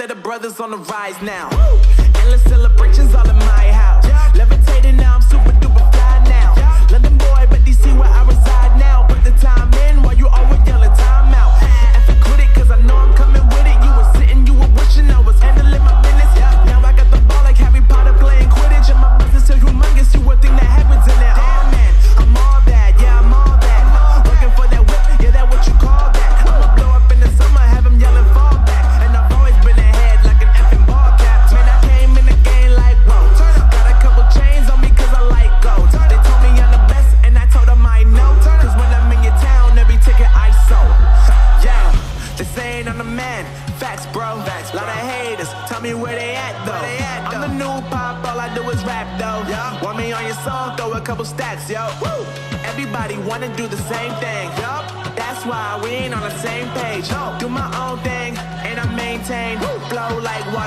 that the brothers on the rise now. Endless celebrations all in my house. Levitating now, I'm super duper fly now. London boy, but DC where I reside now. Put the time in while you always yelling time out. And if you quit it, cause I know I'm coming with it. You were sitting, you were wishing I was handling my business. Now I got the ball like Harry Potter playing Quidditch. And my business so humongous, you would think that happens in it. Oh man, I'm all that, yeah, I'm all that. Looking for that whip, yeah, that what you call that. I'ma blow up in the summer, have them yelling fall back. And I've always been ahead like an effing ball cap. Man, I came in the game like, whoa. Got a couple chains on me cause I like gold. They told me I'm the best and I told them I know. Cause when I'm in your town, every ticket I sold. Yeah, they saying I'm the man. Facts, bro. Lot of haters, tell me where they at though. I'm the new pop, all I do is rap though. Want me on your song, throw a couple stacks, yo. Woo! Everybody wanna do the same thing. That's why we ain't on the same page. Do my own thing and I maintain. Flow like water.